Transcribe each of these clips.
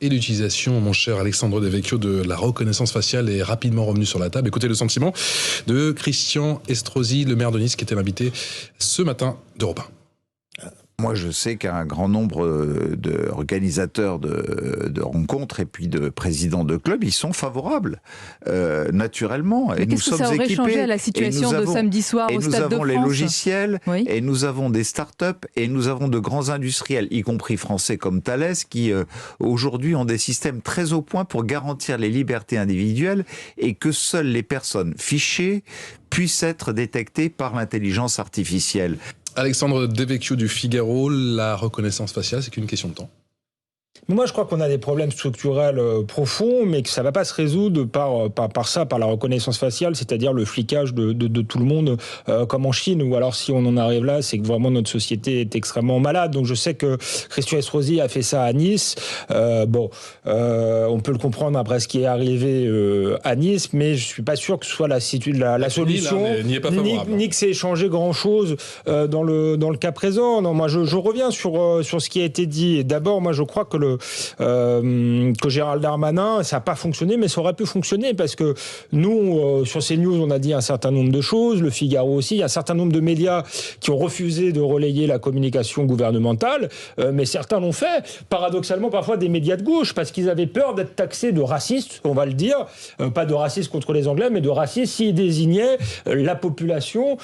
et l'utilisation, mon cher Alexandre Devecchio, de la reconnaissance faciale est rapidement revenue sur la table. Écoutez le sentiment de Christian Estrosi, le maire de Nice, qui était l'invité ce matin d'Europe 1. Moi, je sais qu'un grand nombre d'organisateurs de rencontres et puis de présidents de clubs, ils sont favorables, naturellement. Mais qu'est-ce que ça aurait changé à la situation de samedi soir au Stade de France ? Nous avons les logiciels, oui. Et nous avons des start-up, et nous avons de grands industriels, y compris français comme Thales, qui aujourd'hui ont des systèmes très au point pour garantir les libertés individuelles et que seules les personnes fichées puissent être détectées par l'intelligence artificielle. Alexandre Devecchio du Figaro, la reconnaissance faciale, c'est qu'une question de temps. Moi, je crois qu'on a des problèmes structurels profonds, mais que ça ne va pas se résoudre par la reconnaissance faciale, c'est-à-dire le flicage de tout le monde, comme en Chine, ou alors si on en arrive là, c'est que vraiment notre société est extrêmement malade. Donc je sais que Christian Estrosi a fait ça à Nice. On peut le comprendre après ce qui est arrivé à Nice, mais je ne suis pas sûr que ce soit la solution, ni que c'est échangé grand-chose dans le cas présent. Non, moi, je reviens sur ce qui a été dit. Et d'abord, moi, je crois que que Gérald Darmanin, ça n'a pas fonctionné, mais ça aurait pu fonctionner parce que nous, sur CNews, on a dit un certain nombre de choses, le Figaro aussi, il y a un certain nombre de médias qui ont refusé de relayer la communication gouvernementale, mais certains l'ont fait, paradoxalement parfois des médias de gauche, parce qu'ils avaient peur d'être taxés de racistes, on va le dire, pas de racistes contre les Anglais, mais de racistes s'ils désignaient la population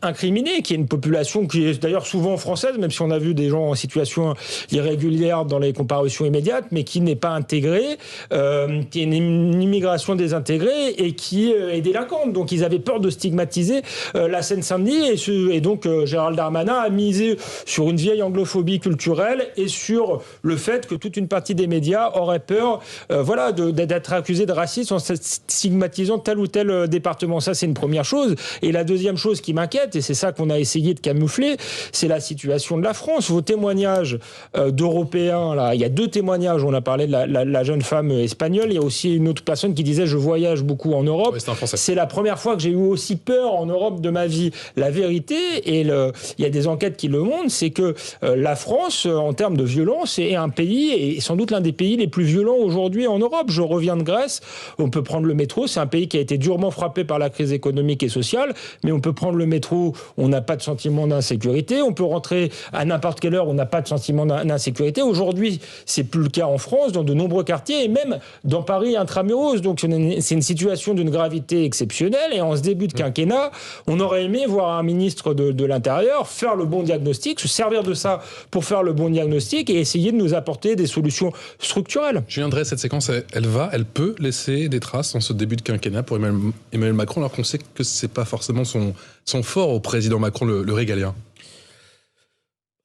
incriminée, qui est une population qui est d'ailleurs souvent française, même si on a vu des gens en situation irrégulière dans les comparutions immédiates, mais qui n'est pas intégrée, qui est une immigration désintégrée et qui est délinquante. Donc ils avaient peur de stigmatiser la Seine-Saint-Denis et donc Gérald Darmanin a misé sur une vieille anglophobie culturelle et sur le fait que toute une partie des médias aurait peur d'être accusés de racisme en stigmatisant tel ou tel département. Ça, c'est une première chose. Et la deuxième chose qui m'inquiète, et c'est ça qu'on a essayé de camoufler, c'est la situation de la France. Vos témoignages d'Européens, là, il y a 2 témoignages. On a parlé de la jeune femme espagnole. Il y a aussi une autre personne qui disait « Je voyage beaucoup en Europe ». C'est la première fois que j'ai eu aussi peur en Europe de ma vie. La vérité, et il y a des enquêtes qui le montrent, c'est que la France, en termes de violence, est un pays, et sans doute l'un des pays les plus violents aujourd'hui en Europe. Je reviens de Grèce. On peut prendre le métro. C'est un pays qui a été durement frappé par la crise économique et sociale. Mais on peut prendre le métro. On n'a pas de sentiment d'insécurité. On peut rentrer à n'importe quelle heure. On n'a pas de sentiment d'insécurité. Aujourd'hui, c'est plus le cas en France, dans de nombreux quartiers, et même dans Paris intramuros. Donc c'est une situation d'une gravité exceptionnelle, et en ce début de quinquennat, on aurait aimé voir un ministre de l'Intérieur faire le bon diagnostic, se servir de ça pour faire le bon diagnostic et essayer de nous apporter des solutions structurelles. Julien Drey, cette séquence, elle peut laisser des traces en ce début de quinquennat pour Emmanuel Macron, alors qu'on sait que c'est pas forcément son fort au président Macron, le régalien.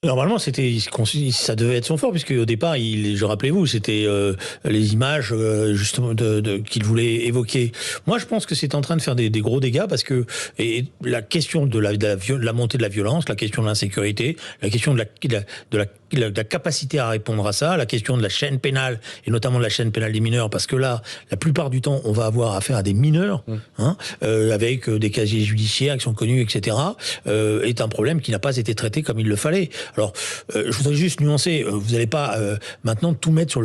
Normalement, ça devait être son fort, puisque au départ, rappelez-vous, c'était les images justement qu'il voulait évoquer. Moi, je pense que c'est en train de faire des gros dégâts, parce que la question de la montée de la violence, la question de l'insécurité, la question de la capacité à répondre à ça, la question de la chaîne pénale, et notamment de la chaîne pénale des mineurs, parce que là, la plupart du temps, on va avoir affaire à des mineurs, avec des casiers judiciaires qui sont connus, etc., est un problème qui n'a pas été traité comme il le fallait. Alors, je voudrais juste nuancer, vous n'allez pas maintenant tout mettre sur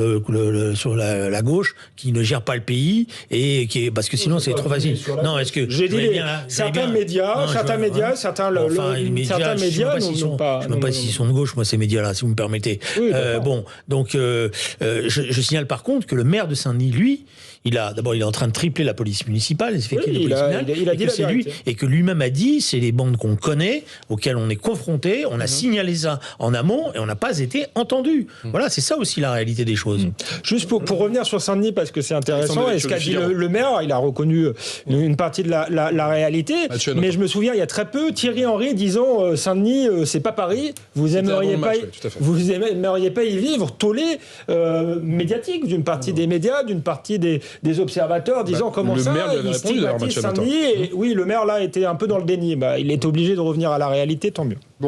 la gauche qui ne gère pas le pays, parce que sinon c'est trop facile. Non, est-ce que j'ai dit certains médias, certains médias n'ont pas. Je ne sais même pas s'ils sont de gauche, moi, ces médias-là, si vous me permettez. Oui, je signale par contre que le maire de Saint-Denis, lui, il est en train de tripler la police municipale, les effectifs de police municipale, et que lui-même a dit, c'est les bandes qu'on connaît, auxquelles on est confronté, on a signalé ça en amont et on n'a pas été entendu. Voilà, c'est ça aussi la réalité des choses. Juste pour revenir sur Saint-Denis, parce que c'est intéressant, et ce qu'a dit le maire, il a reconnu une partie de la réalité, mais je me souviens, il y a très peu, Thierry Henry disant Saint-Denis, c'est pas Paris, vous aimeriez pas y vivre, tollé médiatique d'une partie des médias, d'une partie des observateurs, disant comment ça, il stigmatise Saint-Denis. Oui, le maire là était un peu dans le déni. Il est obligé de revenir à la réalité, tant mieux.